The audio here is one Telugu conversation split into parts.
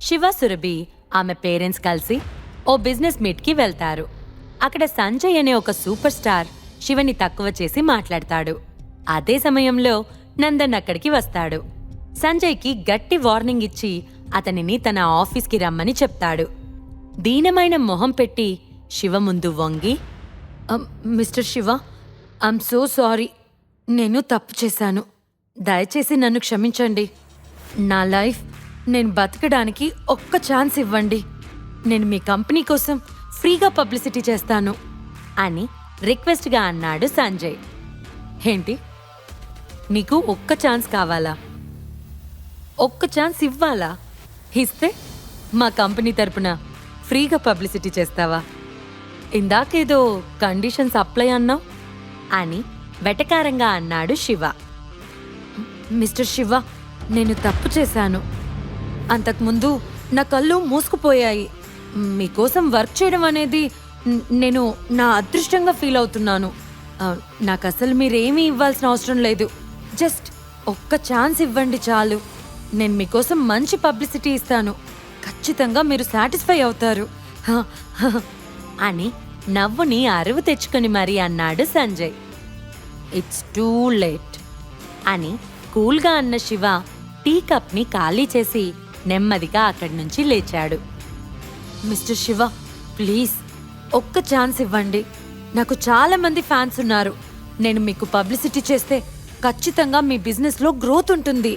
శివ సురభి ఆమె పేరెంట్స్ కలిసి ఓ బిజినెస్ మీట్కి వెళ్తారు. అక్కడ సంజయ్ అనే ఒక సూపర్ స్టార్ శివని తక్కువ చేసి మాట్లాడతాడు. అదే సమయంలో నందన్ అక్కడికి వస్తాడు. సంజయ్కి గట్టి వార్నింగ్ ఇచ్చి అతనిని తన ఆఫీస్కి రమ్మని చెప్తాడు. దీనమైన మొహం పెట్టి శివ ముందు వంగి, mister Shiva, I'm so sorry. నేను తప్పు చేశాను. దయచేసి నన్ను క్షమించండి. నా లైఫ్ నేను బతకడానికి ఒక్క ఛాన్స్ ఇవ్వండి. నేను మీ కంపెనీ కోసం ఫ్రీగా పబ్లిసిటీ చేస్తాను అని రిక్వెస్ట్గా అన్నాడు సంజయ్. ఏంటి, నీకు ఒక్క ఛాన్స్ కావాలా? ఒక్క ఛాన్స్ ఇవ్వాలా? ఇస్తే మా కంపెనీ తరపున ఫ్రీగా పబ్లిసిటీ చేస్తావా? ఇందాకేదో కండిషన్స్ అప్లై అన్నావు అని వెటకారంగా అన్నాడు శివ. మిస్టర్ శివ, నేను తప్పు చేశాను. అంతకుముందు నా కళ్ళు మూసుకుపోయాయి. మీకోసం వర్క్ చేయడం అనేది నేను నా అదృష్టంగా ఫీల్ అవుతున్నాను. నాకు అసలు మీరేమీ ఇవ్వాల్సిన అవసరం లేదు. జస్ట్ ఒక్క ఛాన్స్ ఇవ్వండి చాలు. నేను మీకోసం మంచి పబ్లిసిటీ ఇస్తాను. ఖచ్చితంగా మీరు సాటిస్ఫై అవుతారు అని నవ్వుని అరువు తెచ్చుకొని మరీ అన్నాడు సంజయ్. ఇట్స్ టూ లేట్ అని కూల్గా అన్న శివ టీ కప్ని ఖాళీ చేసి నెమ్మదిగా అక్కడి నుంచి లేచాడు. మిస్టర్ శివ, ప్లీజ్ ఒక్క ఛాన్స్ ఇవ్వండి. నాకు చాలా మంది ఫ్యాన్స్ ఉన్నారు. నేను మీకు పబ్లిసిటీ చేస్తే ఖచ్చితంగా మీ బిజినెస్లో గ్రోత్ ఉంటుంది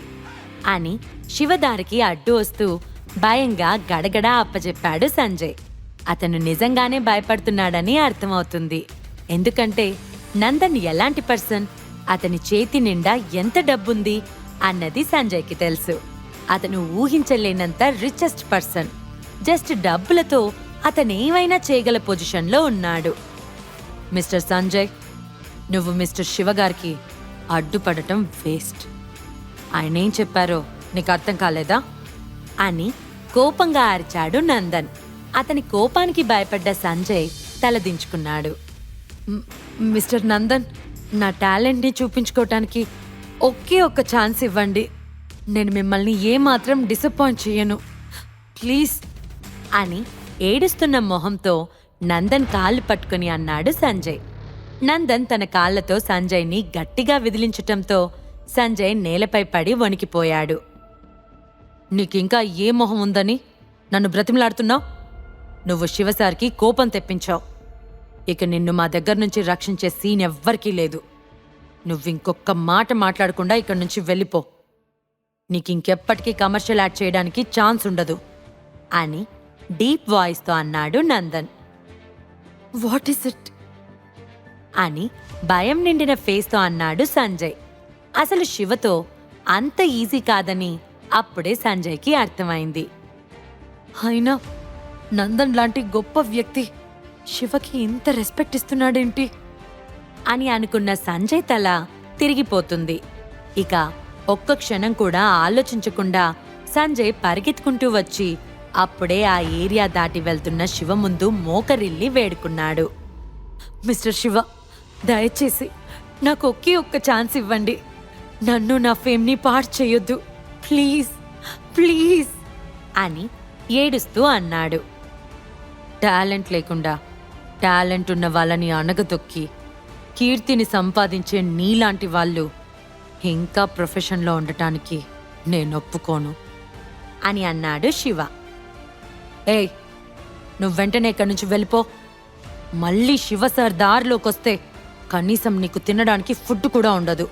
అని శివదారికి అడ్డు వస్తూ భయంగా గడగడా అప్పచెప్పాడు సంజయ్. అతను నిజంగానే భయపడుతున్నాడని అర్థమవుతుంది. ఎందుకంటే నందన్ ఎలాంటి పర్సన్, అతని చేతి నిండా ఎంత డబ్బుంది అన్నది సంజయ్కి తెలుసు. అతను ఊహించలేనంత రిచెస్ట్ పర్సన్. జస్ట్ డబ్బులతో అతనేమైనా చేయగల పొజిషన్లో ఉన్నాడు. మిస్టర్ సంజయ్, నువ్వు మిస్టర్ శివ గారికి అడ్డుపడటం వేస్ట్. ఆయనేం చెప్పారో నీకు అర్థం కాలేదా అని కోపంగా అరిచాడు నందన్. అతని కోపానికి భయపడ్డ సంజయ్ తలదించుకున్నాడు. మిస్టర్ నందన్, నా టాలెంట్ని చూపించుకోవటానికి ఒకే ఒక్క ఛాన్స్ ఇవ్వండి. నేను మిమ్మల్ని ఏమాత్రం డిసప్పాయింట్ చేయను, ప్లీజ్ అని ఏడుస్తున్న మొహంతో నందన్ కాళ్ళు పట్టుకుని అన్నాడు సంజయ్. నందన్ తన కాళ్లతో సంజయ్ని గట్టిగా విదిలించటంతో సంజయ్ నేలపై పడి వణికిపోయాడు. నీకింకా ఏ మొహం ఉందని నన్ను బ్రతిమలాడుతున్నావు? నువ్వు శివసార్కి కోపం తెప్పించావు. ఇక నిన్ను మా దగ్గర నుంచి రక్షించే సీన్ ఎవ్వరికీ లేదు. నువ్వింకొక్క మాట మాట్లాడకుండా ఇక్కడి నుంచి వెళ్ళిపో. నీకింకెప్పటికీ కమర్షియల్ యాడ్ చేయడానికి ఛాన్స్ ఉండదు అని డీప్ వాయిస్తో అన్నాడు నందన్. వాట్ ఈస్ ఇట్ అని భయం నిండిన ఫేస్తో అన్నాడు సంజయ్. అసలు శివతో అంత ఈజీ కాదని అప్పుడే సంజయ్కి అర్థమైంది. అయినా నందన్ లాంటి గొప్ప వ్యక్తి శివకి ఇంత రెస్పెక్ట్ ఇస్తున్నాడేంటి అని అనుకున్న సంజయ్ తల తిరిగిపోతుంది. ఇక ఒక్క క్షణం కూడా ఆలోచించకుండా సంజయ్ పరిగెత్తుకుంటూ వచ్చి అప్పుడే ఆ ఏరియా దాటి వెళ్తున్న శివ ముందు మోకరిల్లి వేడుకున్నాడు. మిస్టర్ శివ, దయచేసి నాకు ఒకే ఒక్క ఛాన్స్ ఇవ్వండి. నన్ను నా ఫేమ్ని పాడు చేయొద్దు, ప్లీజ్ ప్లీజ్ అని ఏడుస్తూ అన్నాడు. టాలెంట్ లేకుండా టాలెంట్ ఉన్న వాళ్ళని అణగదొక్కి కీర్తిని సంపాదించే నీలాంటి వాళ్ళు ఇంకా ప్రొఫెషన్లో ఉండటానికి నేను ఒప్పుకోను అని అన్నాడు శివ. ఏయ్, నువ్వు వెంటనే ఇక్కడి నుంచి వెళ్ళిపో. మళ్ళీ శివ సార్ దారిలోకి వస్తే కనీసం నీకు తినడానికి ఫుడ్ కూడా ఉండదు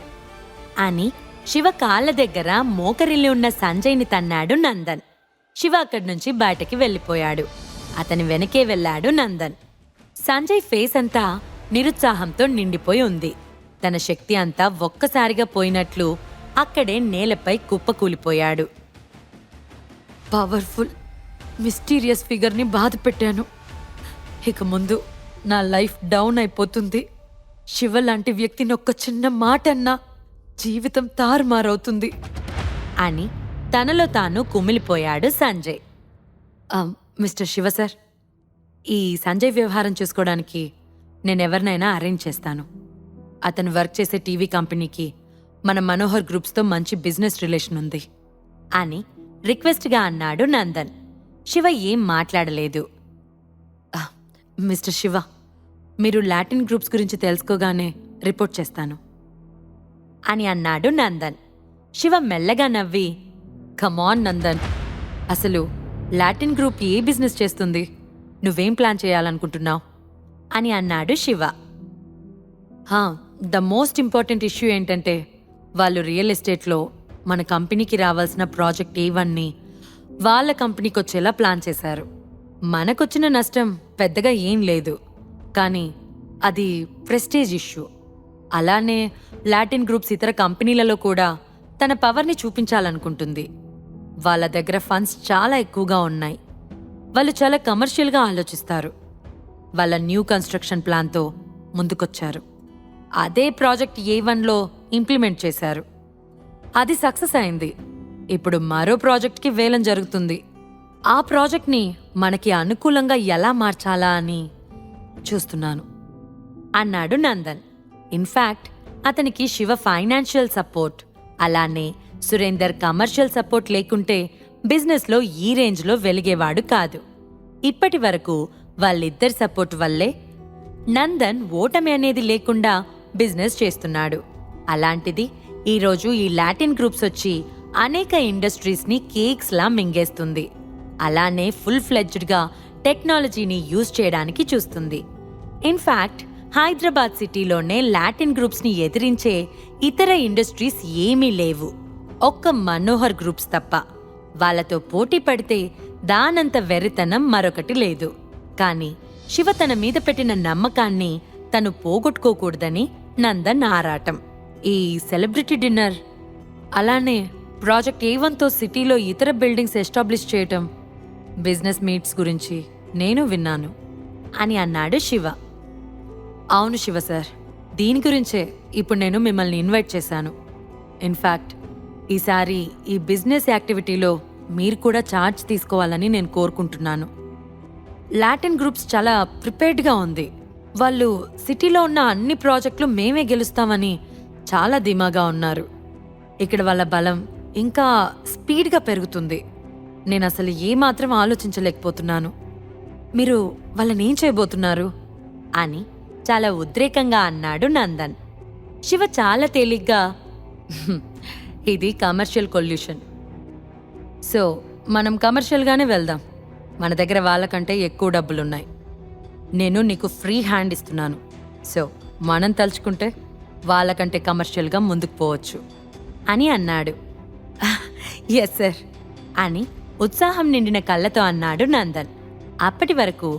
అని శివ కాళ్ళ దగ్గర మోకరిల్లి ఉన్న సంజయ్ని తన్నాడు నందన్. శివ అక్కడి నుంచి బయటకి వెళ్ళిపోయాడు. అతని వెనకే వెళ్ళాడు నందన్. సంజయ్ ఫేస్ అంతా నిరుత్సాహంతో నిండిపోయి ఉంది. తన శక్తి అంతా ఒక్కసారిగా పోయినట్లు అక్కడే నేలపై కుప్పకూలిపోయాడు. పవర్ఫుల్ మిస్టీరియస్ ఫిగర్ని బాధ పెట్టాను. ఇక ముందు నా లైఫ్ డౌన్ అయిపోతుంది. శివ లాంటి వ్యక్తిని ఒక్క చిన్న మాట అన్నా జీవితం తారుమారవుతుంది అని తనలో తాను కుమిలిపోయాడు సంజయ్. మిస్టర్ శివ సార్, ఈ సంజయ్ వ్యవహారం చూసుకోవడానికి నేనెవరినైనా అరేంజ్ చేస్తాను. అతను వర్క్ చేసే టీవీ కంపెనీకి మన మనోహర్ గ్రూప్స్తో మంచి బిజినెస్ రిలేషన్ ఉంది అని రిక్వెస్ట్గా అన్నాడు నందన్. శివ ఏం మాట్లాడలేదు. మిస్టర్ శివ, మీరు లాటిన్ గ్రూప్స్ గురించి తెలుసుకోగానే రిపోర్ట్ చేస్తాను అని అన్నాడు నందన్. శివ మెల్లగా నవ్వి, కమాన్ నందన్, అసలు లాటిన్ గ్రూప్ ఏ బిజినెస్ చేస్తుంది? నువ్వేం ప్లాన్ చేయాలనుకుంటున్నావు అని అన్నాడు Shiva. The most important issue ఏంటంటే వాళ్ళు రియల్ ఎస్టేట్లో మన కంపెనీకి రావాల్సిన ప్రాజెక్ట్ A1ని వాళ్ళ కంపెనీకి వచ్చేలా ప్లాన్ చేశారు. మనకొచ్చిన నష్టం పెద్దగా ఏం లేదు, కానీ అది ప్రెస్టేజ్ ఇష్యూ. అలానే లాటిన్ గ్రూప్స్ ఇతర కంపెనీలలో కూడా తన పవర్ని చూపించాలనుకుంటుంది. వాళ్ళ దగ్గర ఫండ్స్ చాలా ఎక్కువగా ఉన్నాయి. వాళ్ళు చాలా కమర్షియల్గా ఆలోచిస్తారు. వాళ్ళ న్యూ కన్స్ట్రక్షన్ ప్లాన్తో ముందుకొచ్చారు. అదే ప్రాజెక్ట్ A1లో ఇంప్లిమెంట్ చేశారు. అది సక్సెస్ అయింది. ఇప్పుడు మరో ప్రాజెక్ట్కి వేలం జరుగుతుంది. ఆ ప్రాజెక్ట్ని మనకి అనుకూలంగా ఎలా మార్చాలా అని చూస్తున్నాను అన్నాడు నందన్. ఇన్ఫ్యాక్ట్ అతనికి శివ ఫైనాన్షియల్ సపోర్ట్, అలానే సురేందర్ కమర్షియల్ సపోర్ట్ లేకుంటే బిజినెస్లో ఈ రేంజ్లో వెలిగేవాడు కాదు. ఇప్పటి వరకు వాళ్ళిద్దరి సపోర్ట్ వల్లే నందన్ ఓటమి అనేది లేకుండా బిజినెస్ చేస్తున్నాడు. అలాంటిది ఈరోజు ఈ లాటిన్ గ్రూప్స్ వచ్చి అనేక ఇండస్ట్రీస్ని కేక్స్లా మింగేస్తుంది. అలానే ఫుల్ ఫ్లెడ్జ్డ్గా టెక్నాలజీని యూజ్ చేయడానికి చూస్తుంది. ఇన్ఫ్యాక్ట్ హైదరాబాద్ సిటీలోనే లాటిన్ గ్రూప్స్ని ఎదిరించే ఇతర ఇండస్ట్రీస్ ఏమీ లేవు, ఒక్క మనోహర్ గ్రూప్స్ తప్ప. వాళ్ళతో పోటీ పడితే దానంత వెర్రితనం మరొకటి లేదు. కానీ శివ తన మీద పెట్టిన నమ్మకాన్ని తను పోగొట్టుకోకూడదని నందన్ ఆరాటం. ఈ సెలబ్రిటీ డిన్నర్, అలానే ప్రాజెక్ట్ A1తో సిటీలో ఇతర బిల్డింగ్స్ ఎస్టాబ్లిష్ చేయటం, బిజినెస్ మీట్స్ గురించి నేను విన్నాను అని అన్నాడు శివ. అవును శివ సార్, దీని గురించే ఇప్పుడు నేను మిమ్మల్ని ఇన్వైట్ చేశాను. ఇన్ఫ్యాక్ట్ ఈసారి ఈ బిజినెస్ యాక్టివిటీలో మీరు కూడా ఛార్జ్ తీసుకోవాలని నేను కోరుకుంటున్నాను. లాటిన్ గ్రూప్స్ చాలా ప్రిపేర్డ్గా ఉంది. వాళ్ళు సిటీలో ఉన్న అన్ని ప్రాజెక్టులు మేమే గెలుస్తామని చాలా ధీమాగా ఉన్నారు. ఇక్కడ వాళ్ళ బలం ఇంకా స్పీడ్గా పెరుగుతుంది. నేను అసలు ఏమాత్రం ఆలోచించలేకపోతున్నాను. మీరు వాళ్ళని ఏం చేయబోతున్నారు అని చాలా ఉద్రేకంగా అన్నాడు నందన్. శివ చాలా తేలిగ్గా, ఇది కమర్షియల్ కొల్యూషన్, సో మనం కమర్షియల్గానే వెళ్దాం. మన దగ్గర వాళ్ళకంటే ఎక్కువ డబ్బులున్నాయి. నేను నీకు ఫ్రీ హ్యాండ్ ఇస్తున్నాను. సో మనం తలుచుకుంటే వాళ్ళకంటే కమర్షియల్గా ముందుకు పోవచ్చు అని అన్నాడు. ఎస్ సార్ అని ఉత్సాహం నిండిన కళ్ళతో అన్నాడు నందన్. అప్పటి వరకు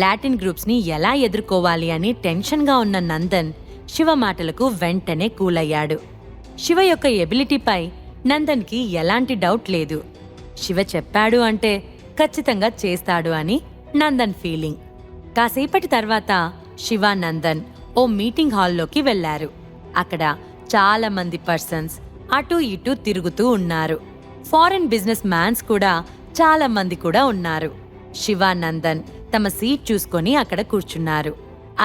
లాటిన్ గ్రూప్స్ని ఎలా ఎదుర్కోవాలి అని టెన్షన్గా ఉన్న నందన్ శివ మాటలకు వెంటనే కూలయ్యాడు. శివ యొక్క ఎబిలిటీపై నందన్కి ఎలాంటి డౌట్ లేదు. శివ చెప్పాడు అంటే ఖచ్చితంగా చేస్తాడు అని నందన్ ఫీలింగ్. కాసేపటి తర్వాత శివ, నందన్ ఓ మీటింగ్ హాల్లోకి వెళ్లారు. అక్కడ చాలా మంది పర్సన్స్ అటూ ఇటూ తిరుగుతూ ఉన్నారు. ఫారెన్ బిజినెస్ మ్యాన్స్ కూడా చాలా మంది కూడా ఉన్నారు. శివ, నందన్ తమ సీట్ చూసుకొని అక్కడ కూర్చున్నారు.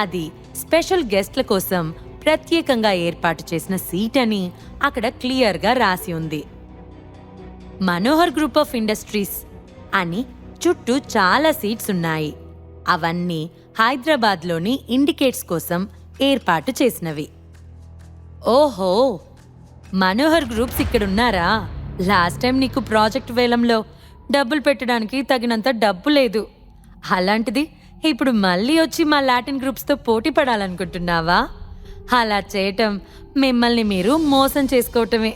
అది స్పెషల్ గెస్ట్ల కోసం ప్రత్యేకంగా ఏర్పాటు చేసిన సీట్ అని అక్కడ క్లియర్గా రాసి ఉంది. మనోహర్ గ్రూప్ ఆఫ్ ఇండస్ట్రీస్ అని చుట్టూ చాలా సీట్స్ ఉన్నాయి. అవన్నీ హైదరాబాద్లోని ఇండికేట్స్ కోసం ఏర్పాటు చేసినవి. ఓహో, మనోహర్ గ్రూప్స్ ఇక్కడున్నారా? లాస్ట్ టైం నీకు ప్రాజెక్ట్ వేలంలో డబ్బులు పెట్టడానికి తగినంత డబ్బు లేదు. అలాంటిది ఇప్పుడు మళ్ళీ వచ్చి మా లాటిన్ గ్రూప్స్తో పోటీ పడాలనుకుంటున్నావా? అలా చేయటం మిమ్మల్ని మీరు మోసం చేసుకోవటమే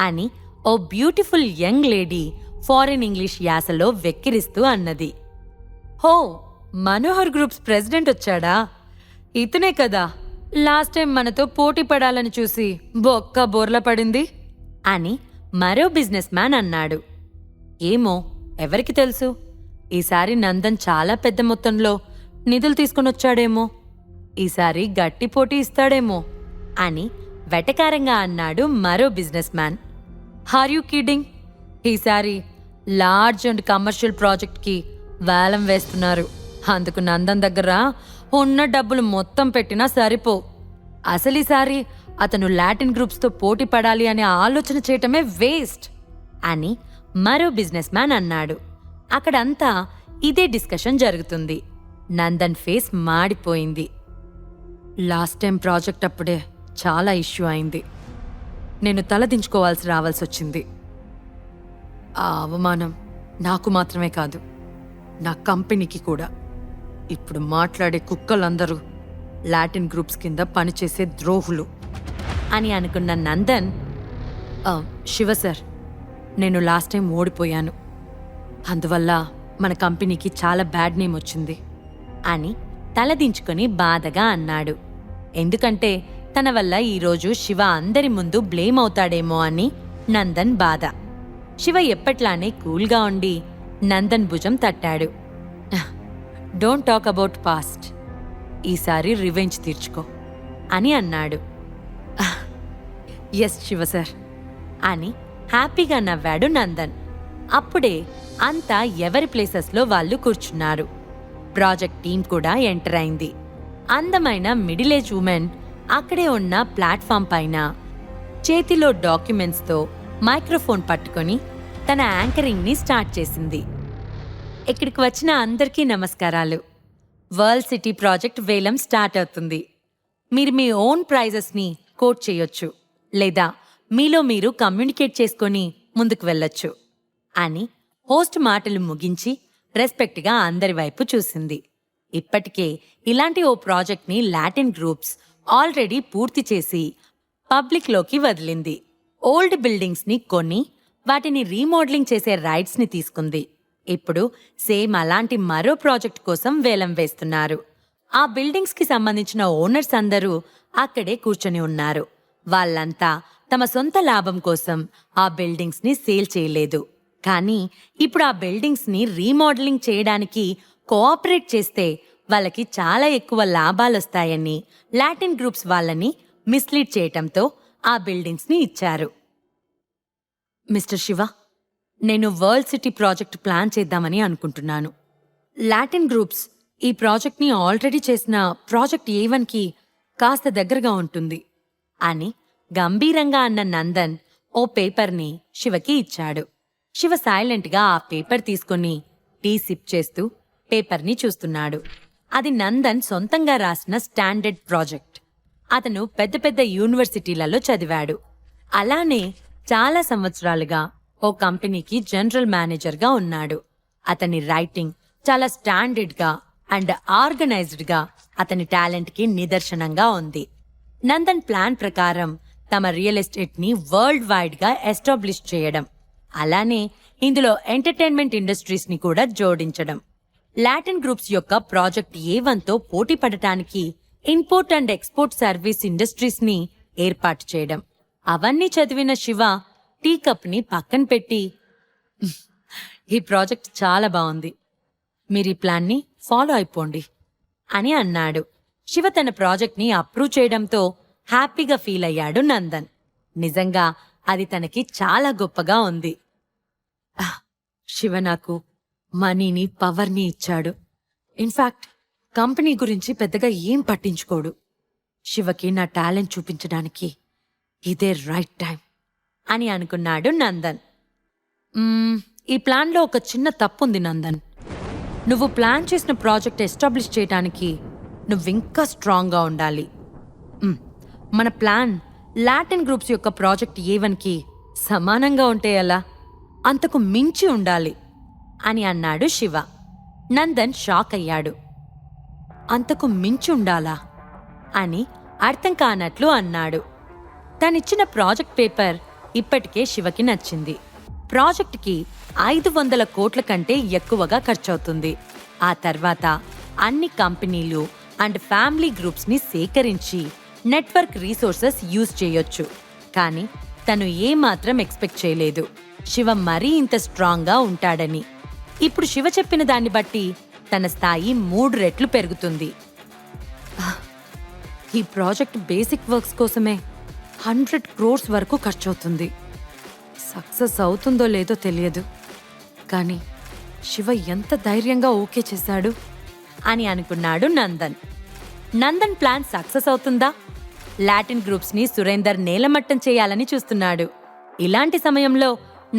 అని ఓ beautiful young lady foreign English యాసలో వెక్కిరిస్తూ అన్నది. హో, మనోహర్ గ్రూప్స్ ప్రెసిడెంట్ వచ్చాడా? ఇతనే కదా లాస్ట్ టైం మనతో పోటీ పడాలని చూసి బొక్క బోర్ల పడింది అని మరో బిజినెస్ మ్యాన్ అన్నాడు. ఏమో, ఎవరికి తెలుసు, ఈసారి నందన్ చాలా పెద్ద మొత్తంలో నిధులు తీసుకునొచ్చాడేమో, ఈసారి గట్టి పోటీ ఇస్తాడేమో అని వెటకారంగా అన్నాడు మరో business man. Are you kidding? ఈసారి లార్జ్ అండ్ కమర్షియల్ ప్రాజెక్ట్కి వేలం వేస్తున్నారు. అందుకు నందన్ దగ్గర ఉన్న డబ్బులు మొత్తం పెట్టినా సరిపో. అసలు ఈసారి అతను లాటిన్ గ్రూప్స్తో పోటీ పడాలి అనే ఆలోచన చేయటమే వేస్ట్ అని మరో బిజినెస్ మ్యాన్ అన్నాడు. అక్కడంతా ఇదే డిస్కషన్ జరుగుతుంది. నందన్ ఫేస్ మాడిపోయింది. లాస్ట్ టైం ప్రాజెక్ట్ అప్పుడే చాలా ఇష్యూ అయింది. నేను తలదించుకోవాల్సి రావాల్సొచ్చింది. ఆ అవమానం నాకు మాత్రమే కాదు, నా కంపెనీకి కూడా. ఇప్పుడు మాట్లాడే కుక్కలందరూ లాటిన్ గ్రూప్స్ కింద పనిచేసే ద్రోహులు అని అనుకున్న నందన్, శివ సార్, నేను లాస్ట్ టైం ఓడిపోయాను, అందువల్ల మన కంపెనీకి చాలా బ్యాడ్ నేమ్ వచ్చింది అని తలదించుకొని బాధగా అన్నాడు. ఎందుకంటే తన వల్ల ఈరోజు శివ అందరి ముందు బ్లేమ్ అవుతాడేమో అని నందన్ బాధ. శివ ఎప్పట్లానే కూల్గా ఉండి నందన్ భుజం తట్టాడు. డోంట్ టాక్ అబౌట్ పాస్ట్, ఈసారి రివెంజ్ తీర్చుకో అని అన్నాడు. ఎస్ శివ సార్ అని హ్యాపీగా నవ్వాడు నందన్. అప్పుడే అంతా ఎవరి ప్లేసెస్లో వాళ్ళు కూర్చున్నారు. ప్రాజెక్ట్ టీం కూడా ఎంటర్ అయింది. అందమైన మిడిల్ ఏజ్ ఉమెన్ అక్కడే ఉన్న ప్లాట్ఫామ్ పైన చేతిలో డాక్యుమెంట్స్తో మైక్రోఫోన్ పట్టుకొని తన యాంకరింగ్ని స్టార్ట్ చేసింది. ఇక్కడికి వచ్చిన అందరికీ నమస్కారాలు. వరల్డ్ సిటీ ప్రాజెక్ట్ వేలం స్టార్ట్ అవుతుంది. మీరు మీ ఓన్ ప్రైజెస్ని కోట్ చేయొచ్చు, లేదా మీలో మీరు కమ్యూనికేట్ చేసుకొని ముందుకు వెళ్ళొచ్చు అని హోస్ట్ మాటలు ముగించి రెస్పెక్ట్గా అందరి వైపు చూసింది. ఇప్పటికే ఇలాంటి ఓ ప్రాజెక్ట్ని లాటిన్ గ్రూప్స్ ఆల్రెడీ పూర్తి చేసి పబ్లిక్లోకి వదిలింది. ఓల్డ్ బిల్డింగ్స్ని కొని వాటిని రీమోడలింగ్ చేసే రైట్స్ని తీసుకుంది. ఇప్పుడు సేమ్ అలాంటి మరో ప్రాజెక్ట్ కోసం వేలం వేస్తున్నారు. ఆ బిల్డింగ్స్కి సంబంధించిన ఓనర్స్ అందరూ అక్కడే కూర్చొని ఉన్నారు. వాళ్ళంతా తమ సొంత లాభం కోసం ఆ బిల్డింగ్స్ని సేల్ చేయలేదు. కానీ ఇప్పుడు ఆ బిల్డింగ్స్ని రీమోడలింగ్ చేయడానికి కోఆపరేట్ చేస్తే వాళ్ళకి చాలా ఎక్కువ లాభాలొస్తాయని లాటిన్ గ్రూప్స్ వాళ్ళని మిస్లీడ్ చేయటంతో ఆ బిల్డింగ్స్ని ఇచ్చారు. మిస్టర్ శివ, నేను వరల్డ్ సిటీ ప్రాజెక్ట్ ప్లాన్ చేద్దామని అనుకుంటున్నాను. లాటిన్ గ్రూప్స్ ఈ ప్రాజెక్ట్ని ఆల్రెడీ చేసిన ప్రాజెక్ట్ A1కి కాస్త దగ్గరగా ఉంటుంది అని గంభీరంగా అన్న నందన్ ఓ పేపర్ని శివకి ఇచ్చాడు. శివ సైలెంట్గా ఆ పేపర్ తీసుకుని టీ సిప్ చేస్తూ పేపర్ని చూస్తున్నాడు. అది నందన్ సొంతంగా రాసిన స్టాండర్డ్ ప్రాజెక్ట్. అతను పెద్ద పెద్ద యూనివర్సిటీలలో చదివాడు. అలానే చాలా సంవత్సరాలుగా ఓ కంపెనీకి జనరల్ మేనేజర్గా ఉన్నాడు. అతని రైటింగ్ చాలా స్టాండర్డ్గా అండ్ ఆర్గనైజ్డ్గా అతని టాలెంట్కి నిదర్శనంగా ఉంది. నందన్ ప్లాన్ ప్రకారం తమ రియల్ ఎస్టేట్ని వరల్డ్ వైడ్గా ఎస్టాబ్లిష్ చేయడం, అలానే ఇందులో ఎంటర్టైన్మెంట్ ఇండస్ట్రీస్ని కూడా జోడించడం, లాటిన్ గ్రూప్స్ యొక్క ప్రాజెక్ట్ A1తో పోటీ పడటానికి ఇంపోర్ట్ అండ్ ఎక్స్పోర్ట్ సర్వీస్ ఇండస్ట్రీస్ని ఏర్పాటు చేయడం. అవన్నీ చదివిన శివ టీ కప్ని పక్కన పెట్టి, ఈ ప్రాజెక్ట్ చాలా బాగుంది, మీరు ఈ ప్లాన్ని ఫాలో అయిపోండి అని అన్నాడు. శివ తన ప్రాజెక్ట్ని అప్రూవ్ చేయడంతో హ్యాపీగా ఫీల్ అయ్యాడు నందన్. నిజంగా అది తనకి చాలా గొప్పగా ఉంది. శివ నాకు మనీని, పవర్ని ఇచ్చాడు. ఇన్ఫాక్ట్ కంపెనీ గురించి పెద్దగా ఏం పట్టించుకోడు. శివకి నా టాలెంట్ చూపించడానికి ఇదే రైట్ టైం అని అనుకున్నాడు నందన్. ఈ ప్లాన్లో ఒక చిన్న తప్పుంది నందన్. నువ్వు ప్లాన్ చేసిన ప్రాజెక్ట్ ఎస్టాబ్లిష్ చేయడానికి నువ్వింకా స్ట్రాంగ్గా ఉండాలి. మన ప్లాన్ లాటిన్ గ్రూప్స్ యొక్క ప్రాజెక్ట్ A1కి సమానంగా ఉంటే ఎలా? అంతకు మించి ఉండాలి అని అన్నాడు శివ. నందన్ షాక్ అయ్యాడు. అంతకు మించి ఉండాలా అని అర్థం కానట్లు అన్నాడు. తనిచ్చిన ప్రాజెక్ట్ పేపర్ ఇప్పటికే శివకి నచ్చింది. ప్రాజెక్ట్కి 500 కోట్ల కంటే ఎక్కువగా ఖర్చవుతుంది. ఆ తర్వాత అన్ని కంపెనీలు అండ్ ఫ్యామిలీ గ్రూప్స్ని సేకరించి నెట్వర్క్ రీసోర్సెస్ యూజ్ చేయొచ్చు. కానీ తను ఏమాత్రం ఎక్స్పెక్ట్ చేయలేదు శివ మరీ ఇంత స్ట్రాంగ్గా ఉంటాడని. ఇప్పుడు శివ చెప్పిన దాన్ని బట్టి తన స్థాయి 3 రెట్లు పెరుగుతుంది. ఈ ప్రాజెక్ట్ బేసిక్ వర్క్స్ కోసమే 100 crores వరకు ఖర్చవుతుంది. సక్సెస్ అవుతుందో లేదో తెలియదు, కానీ శివ ఎంత ధైర్యంగా ఓకే చేశాడు అని అనుకున్నాడు నందన్. నందన్ ప్లాన్ సక్సెస్ అవుతుందా? లాటిన్ గ్రూప్స్ని సురేందర్ నేలమట్టం చేయాలని చూస్తున్నాడు. ఇలాంటి సమయంలో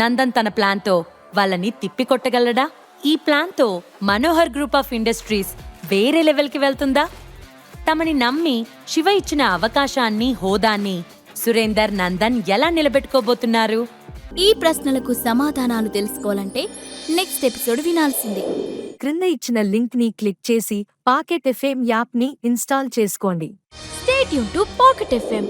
నందన్ తన ప్లాన్తో వాళ్ళని తిప్పికొట్టగలడా? ఈ ప్లాన్తో మనోహర్ గ్రూప్ ఆఫ్ ఇండస్ట్రీస్ వేరే లెవెల్కి వెళ్తుందా? తమని నమ్మి శివ ఇచ్చిన అవకాశాన్ని, హోదాన్ని సురేందర్, నందన్ ఎలా నిలబెట్టుకోబోతున్నారు? ఈ ప్రశ్నలకు సమాధానాలు తెలుసుకోవాలంటే నెక్స్ట్ ఎపిసోడ్ వినాల్సిందే. క్రింద ఇచ్చిన లింక్ ని క్లిక్ చేసి పాకెట్ ఎఫ్ఎం యాప్ ని ఇన్స్టాల్ చేసుకోండి. Stay tune to pocket FM.